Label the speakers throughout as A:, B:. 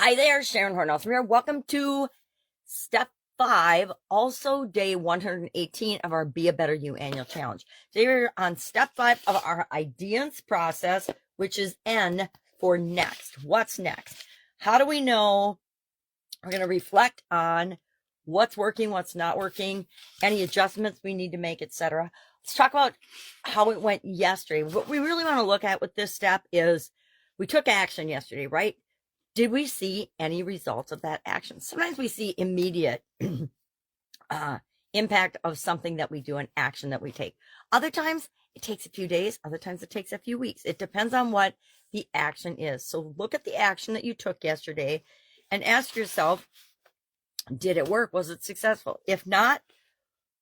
A: Hi there, Sharon Horne-Ellstrom here. Welcome to step 5, also day 118 of our Be a Better You annual challenge. Today we're on step 5 of our IDEANCE process, which is N for next. What's next? How do we know? We're going to reflect on what's working, what's not working, any adjustments we need to make, etc. Let's talk about how it went yesterday. What we really want to look at with this step is we took action yesterday, right? Did we see any results of that action? Sometimes we see immediate impact of something that we do, an action that we take. Other times it takes a few days. Other times it takes a few weeks. It depends on what the action is. So look at the action that you took yesterday and ask yourself, did it work? Was it successful? If not,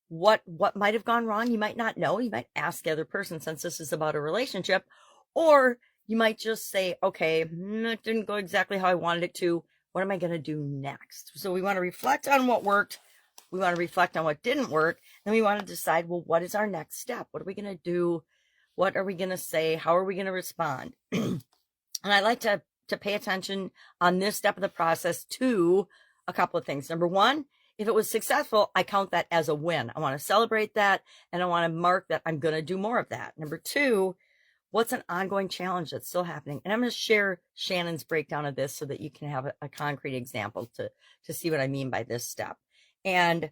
A: what might have gone wrong? You might not know. You might ask the other person, since this is about a relationship, or you might just say, okay, it didn't go exactly how I wanted it to. What am I going to do next? So we want to reflect on what worked. We want to reflect on what didn't work. Then we want to decide, well, what is our next step? What are we going to do? What are we going to say? How are we going to respond? And I like to pay attention on this step of the process to a couple of things. Number one, if it was successful, I count that as a win. I want to celebrate that, and I want to mark that I'm going to do more of that. Number two, what's an ongoing challenge that's still happening? And I'm going to share Shannon's breakdown of this so that you can have a concrete example to see what I mean by this step. And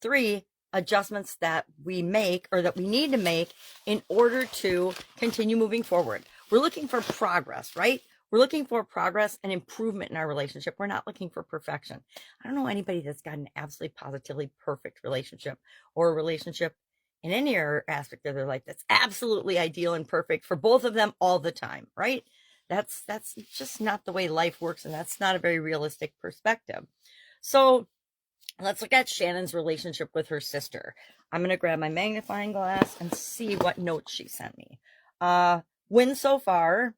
A: three, adjustments that we make or that we need to make in order to continue moving forward. We're looking for progress, right? We're looking for progress and improvement in our relationship. We're not looking for perfection. I don't know anybody that's got an absolutely positively perfect relationship, or a relationship in any aspect of their life that's absolutely ideal and perfect for both of them all the time, right? That's just not the way life works, and that's not a very realistic perspective. So let's look at Shannon's relationship with her sister. I'm going to grab my magnifying glass and see what notes she sent me. Win so far.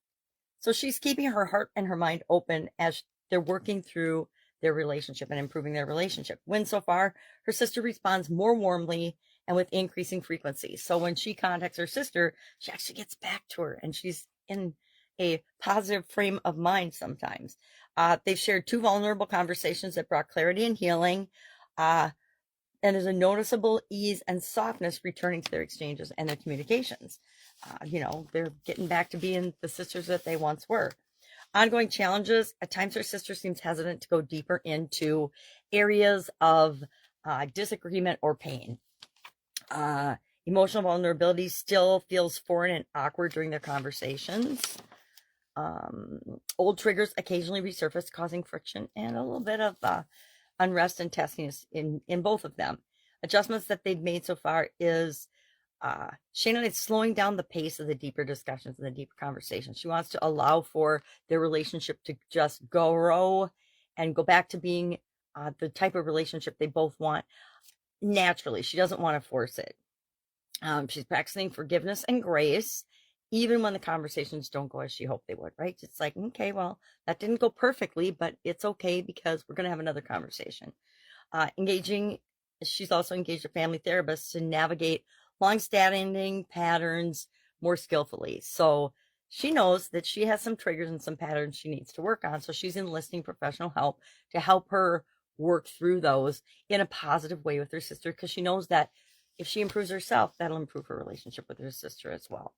A: So she's keeping her heart and her mind open as they're working through their relationship and improving their relationship. Win so far. Her sister responds more warmly and with increasing frequency. So when she contacts her sister, she actually gets back to her, and she's in a positive frame of mind sometimes. They've shared 2 vulnerable conversations that brought clarity and healing. And there's a noticeable ease and softness returning to their exchanges and their communications. They're getting back to being the sisters that they once were. Ongoing challenges. At times, her sister seems hesitant to go deeper into areas of disagreement or pain. Emotional vulnerability still feels foreign and awkward during their conversations. Old triggers occasionally resurface, causing friction and a little bit of unrest and testiness in both of them. Adjustments that they've made so far is Shannon is slowing down the pace of the deeper discussions and the deeper conversations. She wants to allow for their relationship to just grow and go back to being the type of relationship they both want naturally. She doesn't want to force it. She's practicing forgiveness and grace, even when the conversations don't go as she hoped they would, right? It's like, okay, well, that didn't go perfectly, but it's okay because we're going to have another conversation. She's also engaged a family therapist to navigate long-standing patterns more skillfully. So she knows that she has some triggers and some patterns she needs to work on. So she's enlisting professional help to help her work through those in a positive way with her sister, because she knows that if she improves herself, that'll improve her relationship with her sister as well.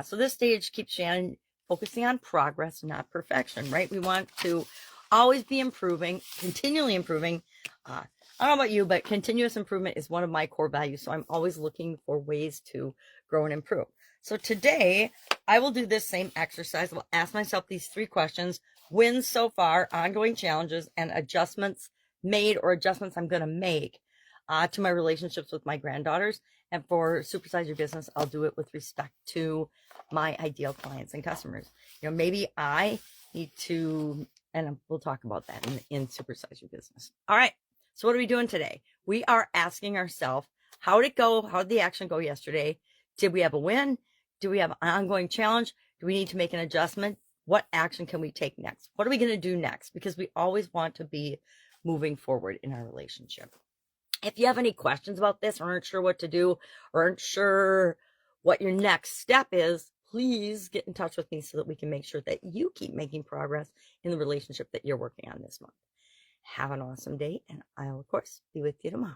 A: So this stage keeps Shannon focusing on progress, not perfection, right? We want to always be improving, continually improving. I don't know about you, but continuous improvement is one of my core values. So I'm always looking for ways to grow and improve. So today I will do this same exercise. I'll ask myself these 3 questions: wins so far, ongoing challenges, and adjustments made or adjustments I'm going to make to my relationships with my granddaughters. And for Supersize Your Business, I'll do it with respect to my ideal clients and customers. Maybe I need to, and we'll talk about that in Supersize Your Business. All right. So what are we doing today? We are asking ourselves, how did it go? How did the action go yesterday? Did we have a win? Do we have an ongoing challenge? Do we need to make an adjustment? What action can we take next? What are we going to do next? Because we always want to be moving forward in our relationship. If you have any questions about this, or aren't sure what to do, or aren't sure what your next step is, please get in touch with me so that we can make sure that you keep making progress in the relationship that you're working on this month. Have an awesome day, and I'll, of course, be with you tomorrow.